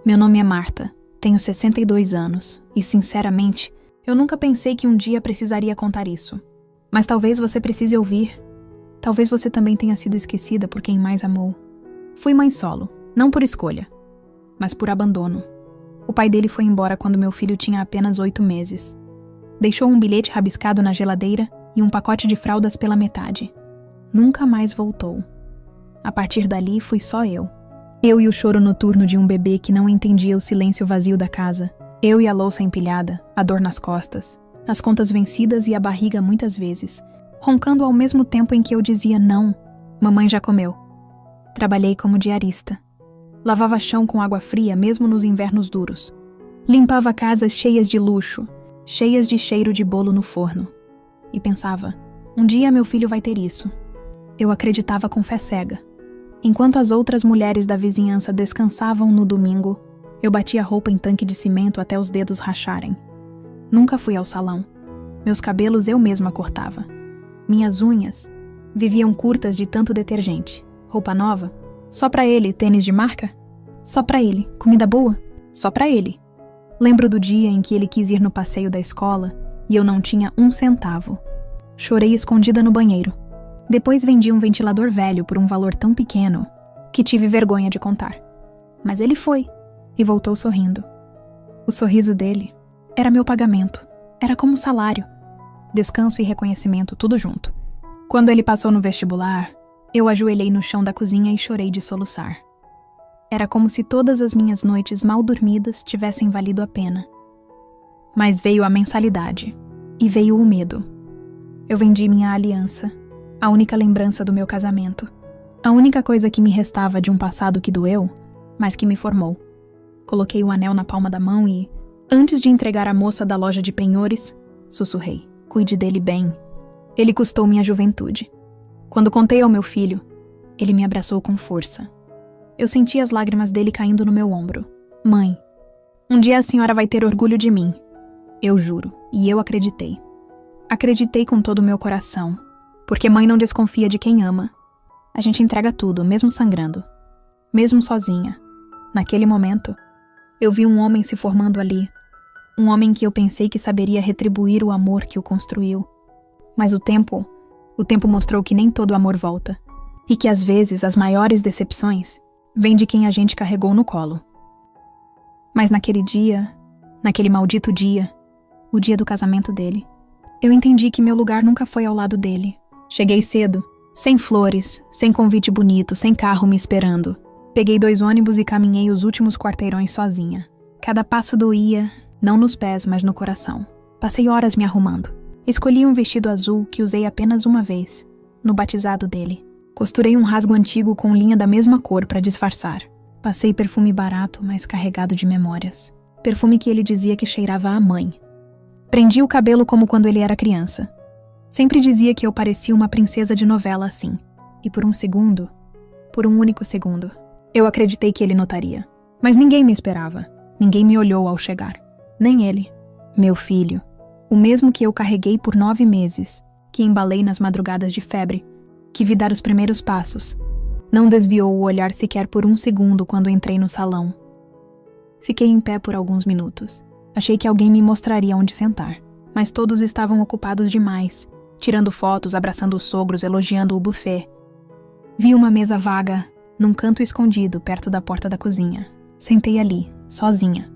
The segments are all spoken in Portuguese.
Meu nome é Marta, tenho 62 anos e, sinceramente, eu nunca pensei que um dia precisaria contar isso. Mas talvez você precise ouvir. Talvez você também tenha sido esquecida por quem mais amou. Fui mãe solo, não por escolha, mas por abandono. O pai dele foi embora quando meu filho tinha apenas 8 meses. Deixou um bilhete rabiscado na geladeira e um pacote de fraldas pela metade. Nunca mais voltou. A partir dali, fui só eu. Eu e o choro noturno de um bebê que não entendia o silêncio vazio da casa. Eu e a louça empilhada, a dor nas costas, as contas vencidas e a barriga muitas vezes, roncando ao mesmo tempo em que eu dizia não. Mamãe já comeu. Trabalhei como diarista. Lavava chão com água fria mesmo nos invernos duros. Limpava casas cheias de luxo, cheias de cheiro de bolo no forno. E pensava, um dia meu filho vai ter isso. Eu acreditava com fé cega. Enquanto as outras mulheres da vizinhança descansavam no domingo, eu batia roupa em tanque de cimento até os dedos racharem. Nunca fui ao salão. Meus cabelos eu mesma cortava. Minhas unhas viviam curtas de tanto detergente. Roupa nova? Só pra ele, tênis de marca? Só pra ele, comida boa? Só pra ele. Lembro do dia em que ele quis ir no passeio da escola e eu não tinha 1 centavo. Chorei escondida no banheiro. Depois vendi um ventilador velho por um valor tão pequeno que tive vergonha de contar. Mas ele foi e voltou sorrindo. O sorriso dele era meu pagamento. Era como salário. Descanso e reconhecimento tudo junto. Quando ele passou no vestibular, eu ajoelhei no chão da cozinha e chorei de soluçar. Era como se todas as minhas noites mal dormidas tivessem valido a pena. Mas veio a mensalidade. E veio o medo. Eu vendi minha aliança. A única lembrança do meu casamento. A única coisa que me restava de um passado que doeu, mas que me formou. Coloquei o anel na palma da mão e, antes de entregar à moça da loja de penhores, sussurrei, cuide dele bem. Ele custou minha juventude. Quando contei ao meu filho, ele me abraçou com força. Eu senti as lágrimas dele caindo no meu ombro. Mãe, um dia a senhora vai ter orgulho de mim. Eu juro, e eu acreditei. Acreditei com todo o meu coração. Porque mãe não desconfia de quem ama. A gente entrega tudo, mesmo sangrando. Mesmo sozinha. Naquele momento, eu vi um homem se formando ali. Um homem que eu pensei que saberia retribuir o amor que o construiu. Mas o tempo mostrou que nem todo amor volta. E que às vezes as maiores decepções vêm de quem a gente carregou no colo. Mas naquele dia, naquele maldito dia, o dia do casamento dele, eu entendi que meu lugar nunca foi ao lado dele. Cheguei cedo, sem flores, sem convite bonito, sem carro me esperando. Peguei 2 ônibus e caminhei os últimos quarteirões sozinha. Cada passo doía, não nos pés, mas no coração. Passei horas me arrumando. Escolhi um vestido azul que usei apenas uma vez, no batizado dele. Costurei um rasgo antigo com linha da mesma cor para disfarçar. Passei perfume barato, mas carregado de memórias. Perfume que ele dizia que cheirava a mãe. Prendi o cabelo como quando ele era criança. Sempre dizia que eu parecia uma princesa de novela assim. E por um único segundo, eu acreditei que ele notaria. Mas ninguém me esperava. Ninguém me olhou ao chegar. Nem ele. Meu filho. O mesmo que eu carreguei por 9 meses. Que embalei nas madrugadas de febre. Que vi dar os primeiros passos. Não desviou o olhar sequer por 1 segundo quando entrei no salão. Fiquei em pé por alguns minutos. Achei que alguém me mostraria onde sentar. Mas todos estavam ocupados demais. Tirando fotos, abraçando os sogros, elogiando o buffet. Vi uma mesa vaga, num canto escondido, perto da porta da cozinha. Sentei ali, sozinha.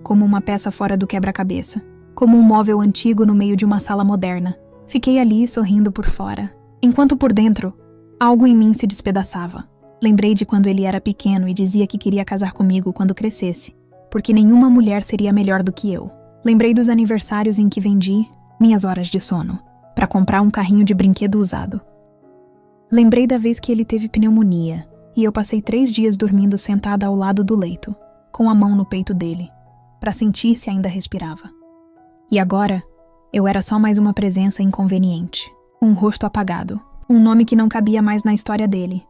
Como uma peça fora do quebra-cabeça. Como um móvel antigo no meio de uma sala moderna. Fiquei ali, sorrindo por fora. Enquanto por dentro, algo em mim se despedaçava. Lembrei de quando ele era pequeno e dizia que queria casar comigo quando crescesse. Porque nenhuma mulher seria melhor do que eu. Lembrei dos aniversários em que vendi minhas horas de sono. Para comprar um carrinho de brinquedo usado. Lembrei da vez que ele teve pneumonia e eu passei 3 dias dormindo sentada ao lado do leito, com a mão no peito dele, para sentir se ainda respirava. E agora, eu era só mais uma presença inconveniente, um rosto apagado, um nome que não cabia mais na história dele.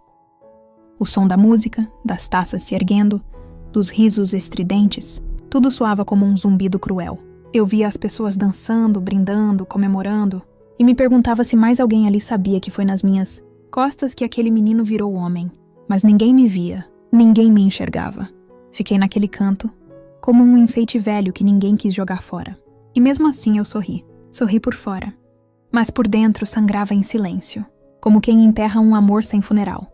O som da música, das taças se erguendo, dos risos estridentes, tudo soava como um zumbido cruel. Eu via as pessoas dançando, brindando, comemorando, e me perguntava se mais alguém ali sabia que foi nas minhas costas que aquele menino virou homem. Mas ninguém me via, ninguém me enxergava. Fiquei naquele canto, como um enfeite velho que ninguém quis jogar fora. E mesmo assim eu sorri. Sorri por fora. Mas por dentro sangrava em silêncio, como quem enterra um amor sem funeral.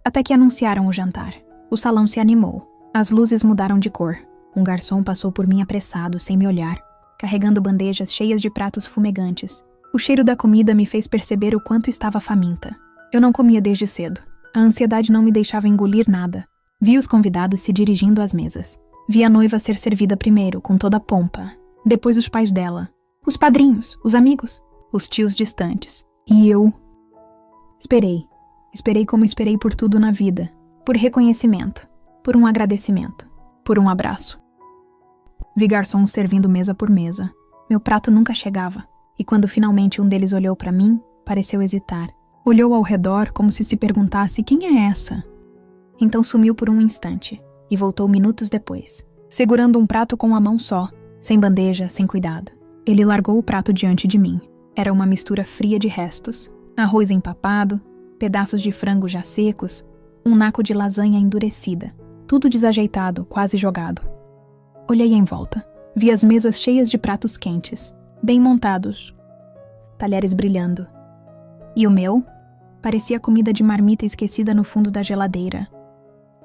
Até que anunciaram o jantar. O salão se animou. As luzes mudaram de cor. Um garçom passou por mim apressado, sem me olhar, carregando bandejas cheias de pratos fumegantes. O cheiro da comida me fez perceber o quanto estava faminta. Eu não comia desde cedo. A ansiedade não me deixava engolir nada. Vi os convidados se dirigindo às mesas. Vi a noiva ser servida primeiro, com toda a pompa. Depois os pais dela. Os padrinhos, os amigos, os tios distantes. E eu... Esperei. Esperei como esperei por tudo na vida. Por reconhecimento. Por um agradecimento. Por um abraço. Vi garçons servindo mesa por mesa. Meu prato nunca chegava. E quando finalmente um deles olhou para mim, pareceu hesitar. Olhou ao redor como se perguntasse: quem é essa? Então sumiu por um instante. E voltou minutos depois, segurando um prato com a mão só, sem bandeja, sem cuidado. Ele largou o prato diante de mim. Era uma mistura fria de restos. Arroz empapado, pedaços de frango já secos, um naco de lasanha endurecida. Tudo desajeitado, quase jogado. Olhei em volta. Vi as mesas cheias de pratos quentes, bem montados, talheres brilhando. E o meu? Parecia comida de marmita esquecida no fundo da geladeira.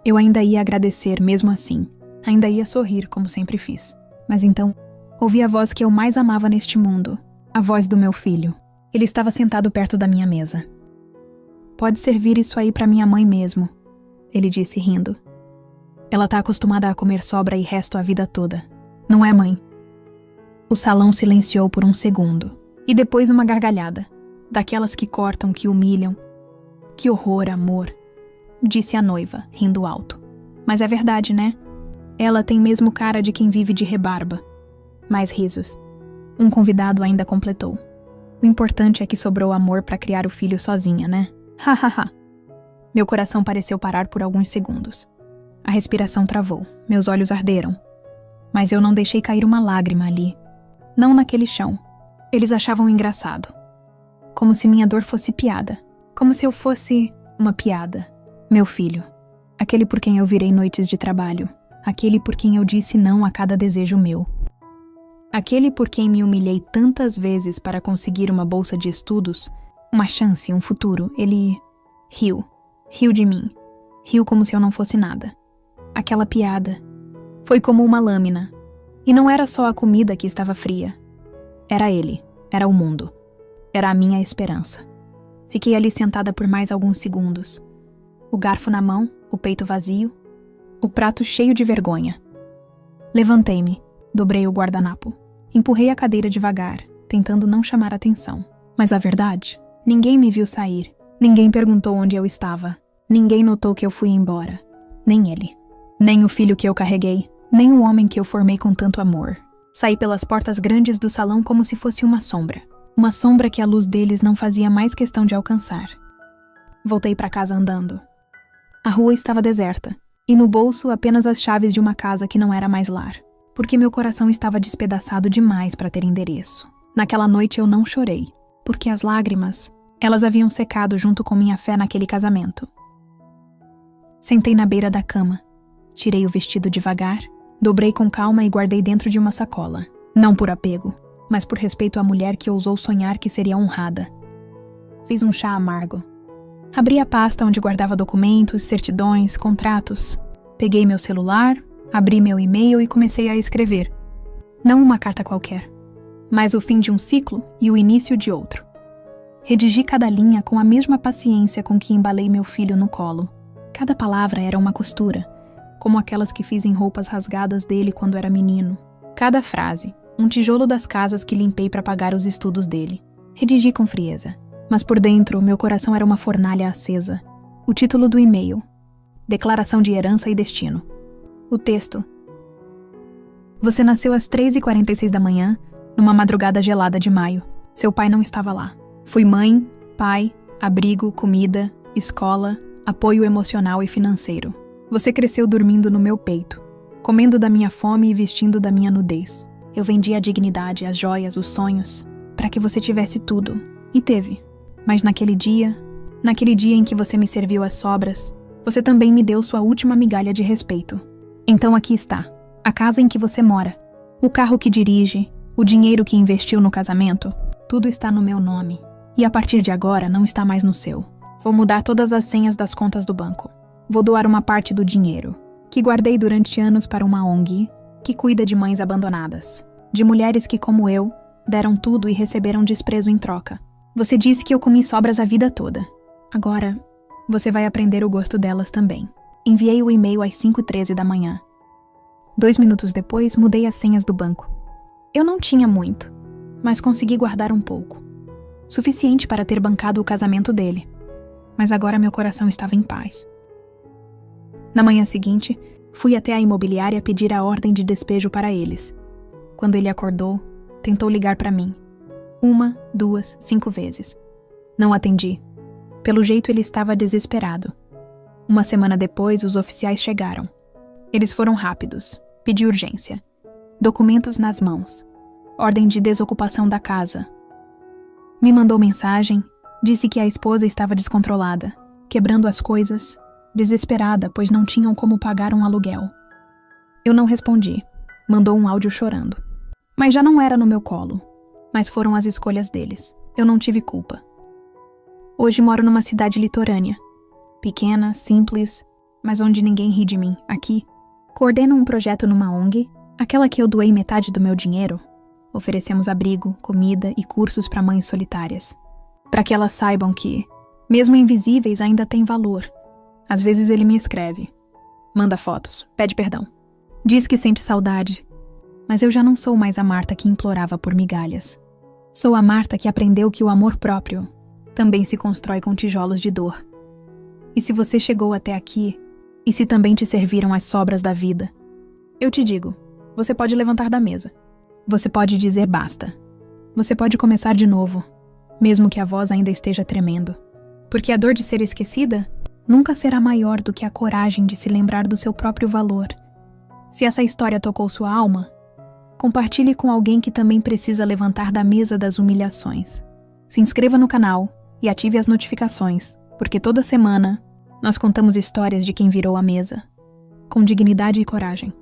Eu ainda ia agradecer mesmo assim. Ainda ia sorrir, como sempre fiz. Mas então, ouvi a voz que eu mais amava neste mundo. A voz do meu filho. Ele estava sentado perto da minha mesa. Pode servir isso aí para minha mãe mesmo, ele disse rindo. Ela tá acostumada a comer sobra e resto a vida toda. Não é, mãe? O salão silenciou por um segundo. E depois uma gargalhada. Daquelas que cortam, que humilham. Que horror, amor, disse a noiva, rindo alto. Mas é verdade, né? Ela tem mesmo cara de quem vive de rebarba. Mais risos. Um convidado ainda completou. O importante é que sobrou amor para criar o filho sozinha, né? Hahaha. Meu coração pareceu parar por alguns segundos. A respiração travou, meus olhos arderam. Mas eu não deixei cair uma lágrima ali. Não naquele chão. Eles achavam engraçado. Como se minha dor fosse piada. Como se eu fosse uma piada. Meu filho. Aquele por quem eu virei noites de trabalho. Aquele por quem eu disse não a cada desejo meu. Aquele por quem me humilhei tantas vezes para conseguir uma bolsa de estudos, uma chance, um futuro. Ele riu. Riu de mim. Riu como se eu não fosse nada. Aquela piada. Foi como uma lâmina. E não era só a comida que estava fria. Era ele. Era o mundo. Era a minha esperança. Fiquei ali sentada por mais alguns segundos. O garfo na mão, o peito vazio, o prato cheio de vergonha. Levantei-me, dobrei o guardanapo. Empurrei a cadeira devagar, tentando não chamar atenção. Mas a verdade, ninguém me viu sair. Ninguém perguntou onde eu estava. Ninguém notou que eu fui embora. Nem ele. Nem o filho que eu carreguei. Nem o homem que eu formei com tanto amor. Saí pelas portas grandes do salão como se fosse uma sombra. Uma sombra que a luz deles não fazia mais questão de alcançar. Voltei para casa andando. A rua estava deserta, e no bolso apenas as chaves de uma casa que não era mais lar, porque meu coração estava despedaçado demais para ter endereço. Naquela noite eu não chorei, porque as lágrimas, elas haviam secado junto com minha fé naquele casamento. Sentei na beira da cama, tirei o vestido devagar, dobrei com calma e guardei dentro de uma sacola. Não por apego, mas por respeito à mulher que ousou sonhar que seria honrada. Fiz um chá amargo. Abri a pasta onde guardava documentos, certidões, contratos. Peguei meu celular, abri meu e-mail e comecei a escrever. Não uma carta qualquer, mas o fim de um ciclo e o início de outro. Redigi cada linha com a mesma paciência com que embalei meu filho no colo. Cada palavra era uma costura, como aquelas que fiz em roupas rasgadas dele quando era menino. Cada frase, um tijolo das casas que limpei para pagar os estudos dele. Redigi com frieza. Mas por dentro, meu coração era uma fornalha acesa. O título do e-mail. Declaração de herança e destino. O texto. Você nasceu às 3h46 da manhã, numa madrugada gelada de maio. Seu pai não estava lá. Fui mãe, pai, abrigo, comida, escola, apoio emocional e financeiro. Você cresceu dormindo no meu peito, comendo da minha fome e vestindo da minha nudez. Eu vendi a dignidade, as joias, os sonhos, para que você tivesse tudo. E teve. Mas naquele dia em que você me serviu as sobras, você também me deu sua última migalha de respeito. Então aqui está, a casa em que você mora, o carro que dirige, o dinheiro que investiu no casamento, tudo está no meu nome. E a partir de agora não está mais no seu. Vou mudar todas as senhas das contas do banco. Vou doar uma parte do dinheiro, que guardei durante anos para uma ONG que cuida de mães abandonadas, de mulheres que, como eu, deram tudo e receberam desprezo em troca. Você disse que eu comi sobras a vida toda. Agora, você vai aprender o gosto delas também. Enviei o e-mail às 5h13 da manhã. 2 minutos depois, mudei as senhas do banco. Eu não tinha muito, mas consegui guardar um pouco. Suficiente para ter bancado o casamento dele. Mas agora meu coração estava em paz. Na manhã seguinte, fui até a imobiliária pedir a ordem de despejo para eles. Quando ele acordou, tentou ligar para mim. 1, 2, 5 vezes. Não atendi. Pelo jeito ele estava desesperado. Uma semana depois, os oficiais chegaram. Eles foram rápidos. Pedi urgência. Documentos nas mãos. Ordem de desocupação da casa. Me mandou mensagem, disse que a esposa estava descontrolada, quebrando as coisas, desesperada, pois não tinham como pagar um aluguel. Eu não respondi. Mandou um áudio chorando. Mas já não era no meu colo. Mas foram as escolhas deles. Eu não tive culpa. Hoje moro numa cidade litorânea. Pequena, simples, mas onde ninguém ri de mim. Aqui, coordeno um projeto numa ONG, aquela que eu doei metade do meu dinheiro. Oferecemos abrigo, comida e cursos para mães solitárias. Para que elas saibam que, mesmo invisíveis, ainda têm valor. Às vezes ele me escreve. Manda fotos, pede perdão. Diz que sente saudade. Mas eu já não sou mais a Marta que implorava por migalhas. Sou a Marta que aprendeu que o amor próprio também se constrói com tijolos de dor. E se você chegou até aqui, e se também te serviram as sobras da vida, eu te digo, você pode levantar da mesa. Você pode dizer basta. Você pode começar de novo, mesmo que a voz ainda esteja tremendo. Porque a dor de ser esquecida nunca será maior do que a coragem de se lembrar do seu próprio valor. Se essa história tocou sua alma, compartilhe com alguém que também precisa levantar da mesa das humilhações. Se inscreva no canal e ative as notificações, porque toda semana nós contamos histórias de quem virou a mesa, com dignidade e coragem.